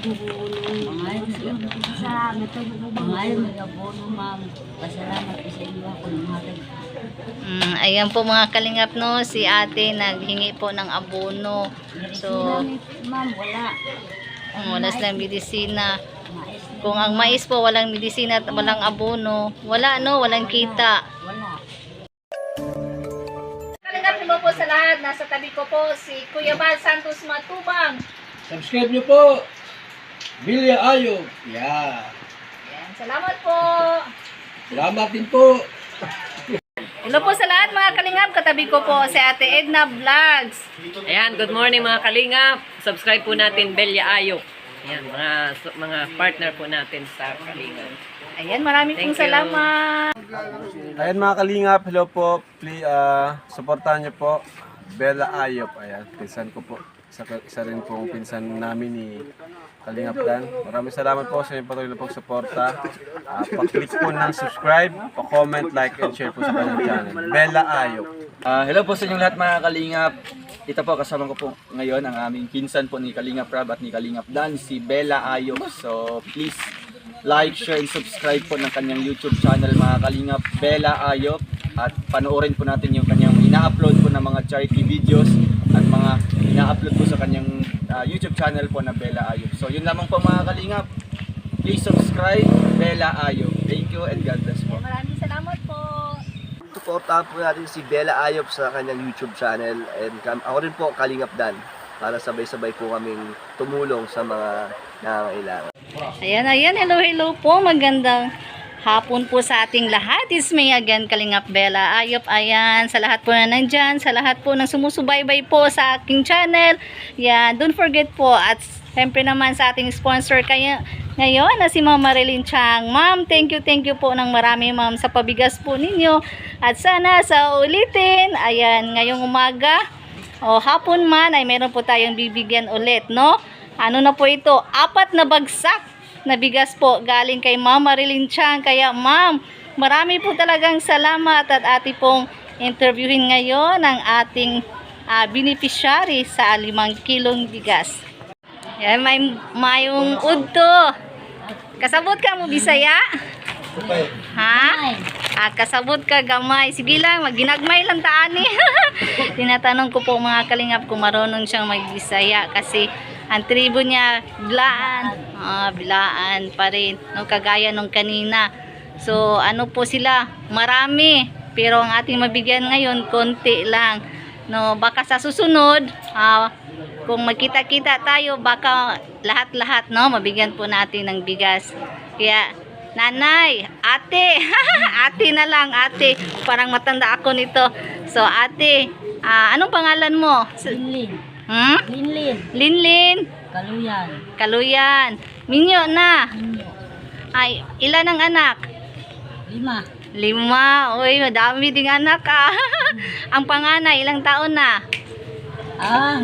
Ayan po mga kalingap, no, si ate naghingi po ng abono. So, wala silang medisina. Kung ang mais po walang medisina at walang abono, wala, no, walang kita. Kalingap, hello po sa lahat. Nasa tabi ko po si Kuya Bal Santos Matubang. Subscribe nyo po. Bilya Ayog. Yeah. Ayan, salamat po. Salamat din po. Hello po sa lahat mga kalingap. Katabi ko po si Ate Edna Vlogs. Ayan, good morning mga kalingap. Subscribe po natin Belya Ayok. Ayan, mga partner po natin sa kalingap. Ayan, maraming pong salamat. Ayan mga kalingap, hello po. Please, supportahan niyo po Bella Ayop. Ayan, pinsan ko po. Isa rin pong pinsan namin ni Kalingap Dan. Maraming salamat po sa inyong patuloy na pagsuporta. Pa-click po ng subscribe, pa-comment, like, and share po sa kanyang channel. Bella Ayop. Hello po sa inyong lahat mga kalingap. Ito po kasama ko po ngayon ang aming pinsan po ni Kalingap Rab at ni Kalingap Dan, si Bella Ayop. So please like, share, and subscribe po ng kanyang YouTube channel mga kalingap, Bella Ayop. At panoorin po natin yung kanyang ina-upload po ng mga charity videos at mga ina-upload po sa kanyang YouTube channel po na Bella Ayop. So yun lamang po mga kalingap. Please subscribe Bella Ayop. Thank you and God bless po. Maraming salamat po. Suportahan po natin si Bella Ayop sa kanyang YouTube channel, and ako rin po, Kalingap Dan, para sabay-sabay po kaming tumulong sa mga nangangailangan. Ayan, hello po. Magandang hapon po sa ating lahat. It's me again, Kalingap Bella Ayop. Ayan, sa lahat po na nandyan, sa lahat po ng sumusubaybay po sa aking channel. Yan, don't forget po, at siyempre naman sa ating sponsor kaya ngayon na si Ma'am Marilyn Chang. Ma'am, thank you po ng marami ma'am sa pabigas po ninyo. At sana sa ulitin, ayan, ngayong umaga o hapon man ay meron po tayong bibigyan ulit, no? Ano na po ito? 4 na bagsak na bigas po galing kay Ma'am Marilyn Chang. Kaya ma'am, marami po talagang salamat at ating pong interviewin ngayon ang ating beneficiary sa 5 kilong bigas. Yan, mayong udto. Kasabot ka mo Bisaya? Ha? Kasabot ka gamay. Sige lang, ginagmay lang taani. Tinatanong ko po mga kalingap kung marunong siyang mag-Bisaya kasi ang tribo niya bilaan. Bilaan pa rin, no, kagaya nung kanina. So ano po sila? Marami. Pero ang ating mabigyan ngayon konti lang. No, baka sa susunod, kung magkita-kita tayo, baka lahat-lahat, no, mabigyan po natin ng bigas. Kaya nanay, ate, ate na lang, ate. Parang matanda ako nito. So ate, anong pangalan mo? Linlin. Linlin. Kaluyan. Kaluyan. Minyo na. Minyo. Ay, ilan ang anak? 5. 5. Uy, madami ding anak Ang panganay, ilang taon na?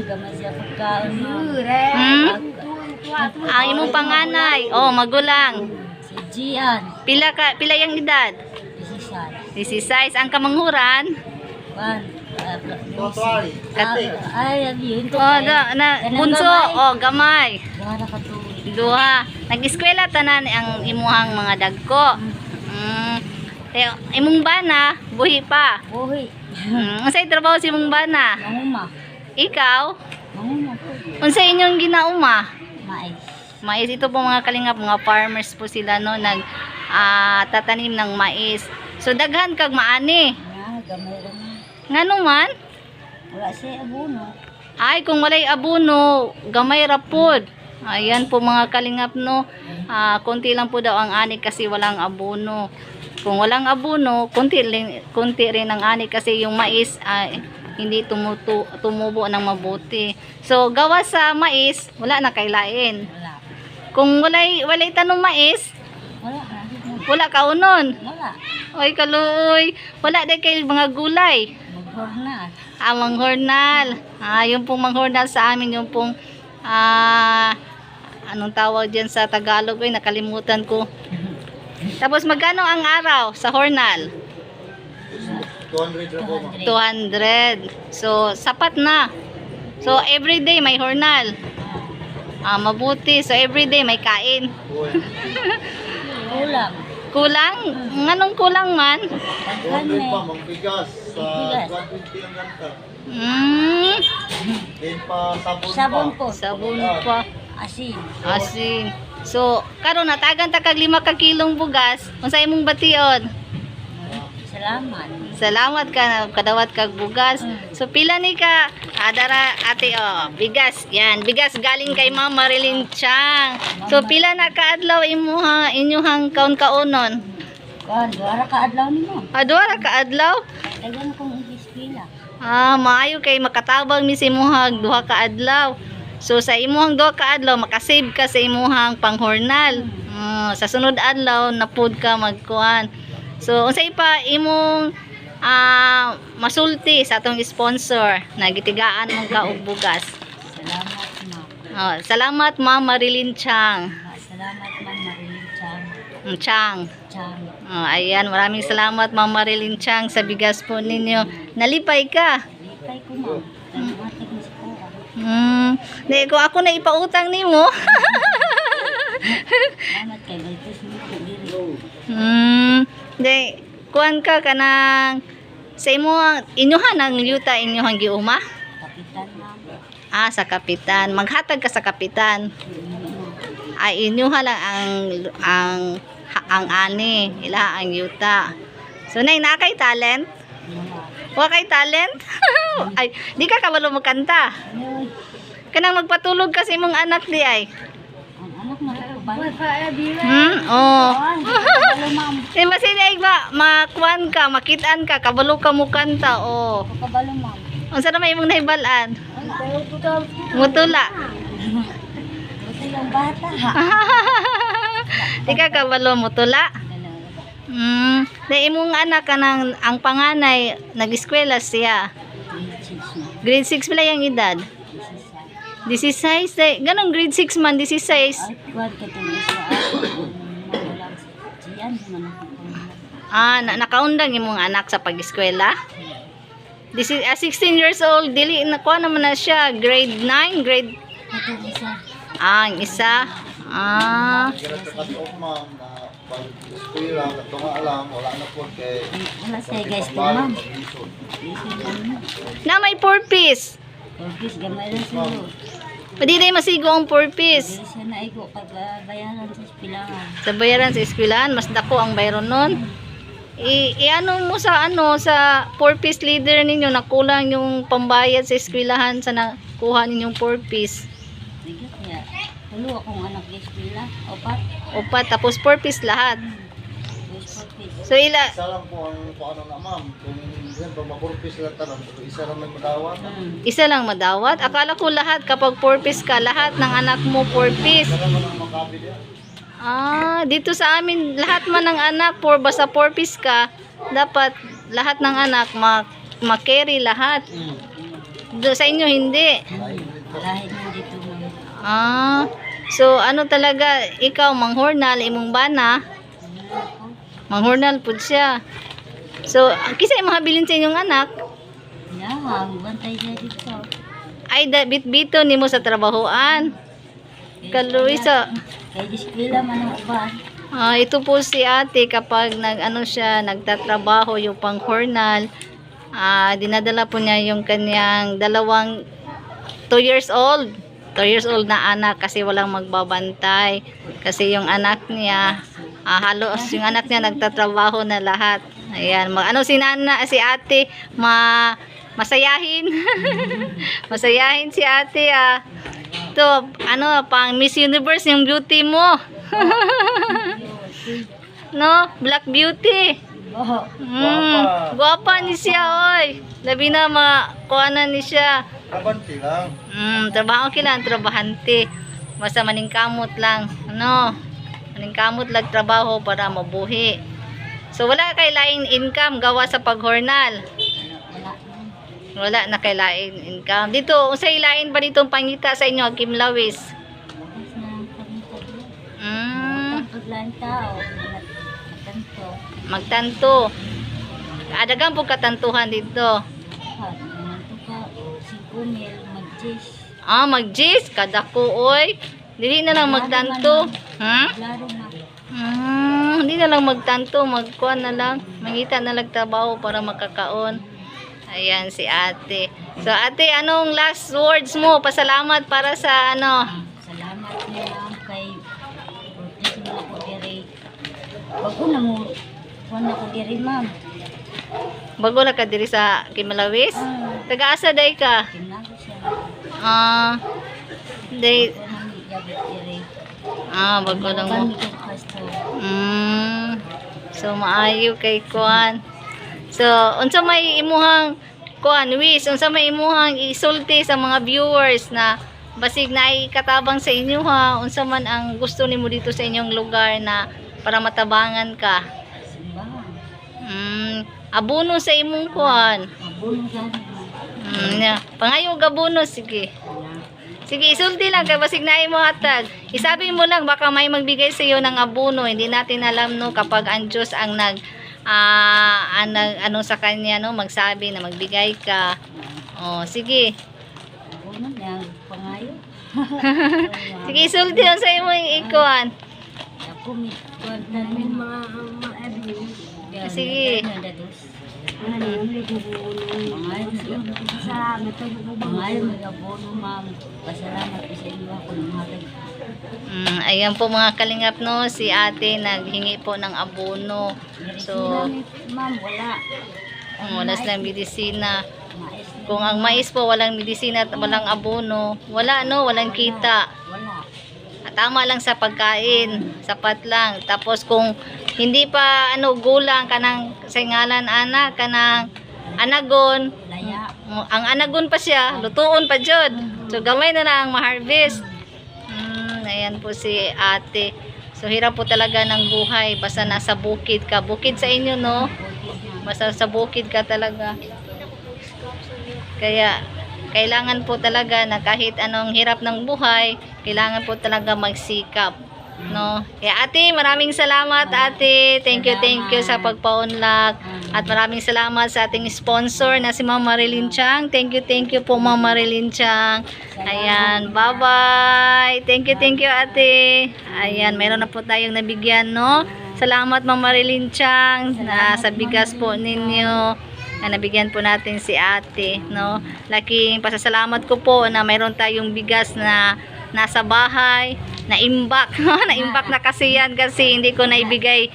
Gamay siya pagkaon mo. Ang imong panganay, magulang. Si Gian. Pila yung edad? 16. Ang kamanghuran? Yun. Bunso, gamay. Duha. Nag-eskwela tanan ang imuhang mga dagko. Imong bana, buhi pa. Buhi. Unsay trabaho si imong bana? Manguma. Ikaw? Manguma po. Unsay inyong ginauma? Mais. Mais. Ito po mga kalingap, mga farmers po sila, no, nag tatanim ng mais. So daghan kag maani. Gamay rin. Ngano man? Wala siya abono. Ay, kung walay abono, gamay ra pod. Ayan po mga kalingap, no. Konti lang po daw ang ani kasi walang abono. Kung walang abono, konti rin ang ani kasi yung mais hindi tumubo ng mabuti. So gawa sa mais, wala na kailain. Wala. Kung walay tanong mais, Wala. wala kaunon. Wala. Oy kaluoy, wala din kay mga gulay. Maghornal. Manghornal. Yung pong manghornal sa amin, yung pong anong tawag diyan sa Tagalog, nakalimutan ko. Tapos magkano ang araw sa hornal? 200. So sapat na. So everyday may hornal. Mabuti. So, everyday may kain. Kulang. Kulang? Nganong kulang man? Pagkan may. Bigas. Sabon po. Sabon pa. Asin. Asin. So, karon natagan ta kag 5 ka kilong bugas. Unsa imong bation? Salamat. Salamat ka kadawat kag bugas. So pila ni ka adara ate bigas. Yan, bigas galing kay Ma'am Marilyn Chang. So pila na kaadlaw inyuhang kaon-kaonon? Kuan, duara ka adlaw nimo. Adwara ka adlaw? Dagan kong ispila. Maayo kay makatabang mi sa imuhang duha ka adlaw. So sa imuhang duha ka adlaw makasave ka sa imuhang panghornal. Sa sunod adlaw napud ka magkuan. So unsay pa imong masulti sa atong sponsor na gitigaan mong ka og bugas. Salamat, ma'am. Salamat Ma'am Marilyn Chang. Salamat, ma'am Marilyn Chang. Chang. Chang. Ayan, maraming salamat Ma'am Marilyn Chang sa bigas po ninyo. Nalipay ka. Lipay ko, ma'am. Tanamatag na sa pera. Di ko ako na ipautang nimo. Salamat kay Baltus mo ko diri. Di kuan ka kanang sa inyuhan ang yuta inyuhang giuma? Kapitan, ma'am. Sa kapitan. Maghatag ka sa kapitan. Ay inyuha lang ang ani, ila ang yuta. So nay na kay talent? Wa kay talent? Ay, di ka kabalo magkanta. Ay, Kanang magpatulog ka sa imong anak di ay. ang anak mo ko ba? Oh. Ay, kabalo, ma'am. Masinay ba makuan ka, makitaan ka, kabalo ka mo kanta oh. Kabalo, ma'am. Unsa na may imong nahibalan? Ay, Mutula. buti yung bata. Di ka kabalo mutula? Na imong anak kanang ang panganay nag-eskwela siya. Grade 6 pala yung edad. 16 ganong grade 6 man 16. Ay, kuwan ka ito isa. Walang siyan. Nakaundang imong anak sa pag-eskwela. 16 years old, dili nakuha naman na siya grade 9, grade Ito isa. ang isa. Wala siya guys to, ma'am. Na may 4 piece. Purpose, gamay lang sa'yo. Pwede tayo masigo ang 4 piece. Dili siya naigo pag bayaran sa ispilangan. Sa bayaran sa eskwelahan, mas dako ang bayron nun. Ano mo sa sa 4 piece leader ninyo nakulang yung pambayad sa eskwelahan sa nakuha ninyong 4 piece. Sige, kaya tulo akong anak sa ispila. Upat tapos 4 piece lahat. Purpose. So ila Isa lang po ang paano na ma'am. Kung yan pa mapurpis lang tanan, isa lang may madawat. isa lang madawat. Akala ko lahat kapag 4 piece ka, lahat ng anak mo 4 piece. Isa lang ang makabi diyan. Dito sa amin lahat man ng anak basta 4 piece ka, dapat lahat ng anak ma-carry lahat. Sa inyo hindi. Lahi mo dito, ma'am. So ano talaga ikaw manghornal imong bana? Manghornal pud siya. So kisa imong habilin sa inyong anak? Yeah, bantay siya dito. Ay bit-bito nimo sa trabahoan. Kaluisa. Kay ispila man ang uban. Ito po si ate kapag nagtatrabaho yung panghornal, dinadala po niya yung kanyang 2 years old. 2 years old na anak kasi walang magbabantay. Kasi yung anak niya, halos yung anak niya nagtatrabaho na lahat. Ayan, si ate, masayahin. Masayahin si ate Ito, pang Miss Universe yung beauty mo. No, Black Beauty. Guwapa ni siya, oy. Labi na makuhanan ni siya. Kabanti lang. Trabaho kailan, trabahante. Basta maningkamot lang. Maningkamot lang trabaho para mabuhi. So, wala kay laing income gawa sa paghornal. Wala na kay laing income. Dito, unsay lain ba ditong pangita sa inyo, Kim Lawis? Paglaan tao, matanto. Magtanto. Adagang po katantuhan dito. Manto ka, 5,000 mag-jis. Mag-gis, kadako, oy. Dili na lang magtanto. Ha? Laro na. Hindi na lang magtanto, magkuhan na lang. Mangita na lang trabaho para makakaon. Ayan si ate. So ate, anong last words mo? Pasalamat para sa ano? Salamat niya lang kay Ortiz mo ako diri. Wag ko na mo. Wag na ko diri, ma'am. Bago na ka diri sa Kimalawis? Taga-asa day ka? Kinago siya. Day, Wag na mi gabit diri. bago lang mo. Kami kay pasto. So maayo kay kuan. So, unsa may imuhang kuan, wis, unsa may imuhang isulti sa mga viewers na basig na katabang sa inyo ha, unsa man ang gusto nimo dito sa inyong lugar na para matabangan ka. Simbahan. Abono sa imong kuan. Mabuno gani. Pangayong abono, sige. Sige, isulti lang kay basig na imo hatag. Isabi mo lang baka may magbigay sa iyo ng abono. Hindi natin alam no kapag ang Diyos ang ano sa kanya no magsabi na magbigay ka. Sige. Mabuno niya. Pangayo. Sige, isulti lang sa imo ikuan. Ako mi kwarta min mga ma-avenue. Sige. Pangayo may abono, ma'am. Pasalamat po sa inyo ako ng hatag. Ayan po mga kalingap no, si ate naghingi po ng abono. So, Ma'am, wala. wala silang medisina. Mais na. Kung ang mais po walang medisina at walang abono, wala no, walang kita. Wala. Tama lang sa pagkain, sapat lang. Tapos kung hindi pa gulang kanang singalan anak kanang anagon, Laya. ang anagon pa siya, lutuon pa jud. So gamay na lang ma-harvest. Ayan po si ate. So hirap po talaga ng buhay basta nasa bukid ka. Bukid sa inyo no? Basta sa bukid ka talaga. Kaya kailangan po talaga na kahit anong hirap ng buhay, kailangan po talaga magsikap, no? Kaya ate, maraming salamat ate. Thank you sa pagpaunlak. At maraming salamat sa ating sponsor na si Ma'am Marilyn Chang. Thank you po Ma'am Marilyn Chang. Ayan, bye-bye. Thank you ate. Ayan, meron na po tayong nabigyan, no? Salamat Ma'am Marilyn Chang na sa bigas po ninyo. Na nabigyan po natin si ate, no? Laking pasasalamat ko po na mayroon tayong bigas na nasa bahay, na imbak, na imbak na kasi yan kasi hindi ko naibigay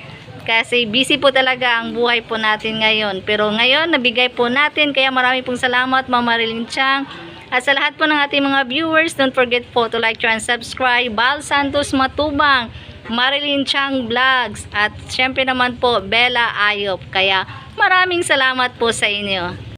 kasi busy po talaga ang buhay po natin ngayon. Pero ngayon nabigay po natin kaya marami pong salamat Ma'am Marilyn Chang. At sa lahat po ng ating mga viewers, don't forget po to like, share, and subscribe. Bal Santos Matubang, Marilyn Chang Vlogs, at syempre naman po Bella Ayop. Kaya maraming salamat po sa inyo.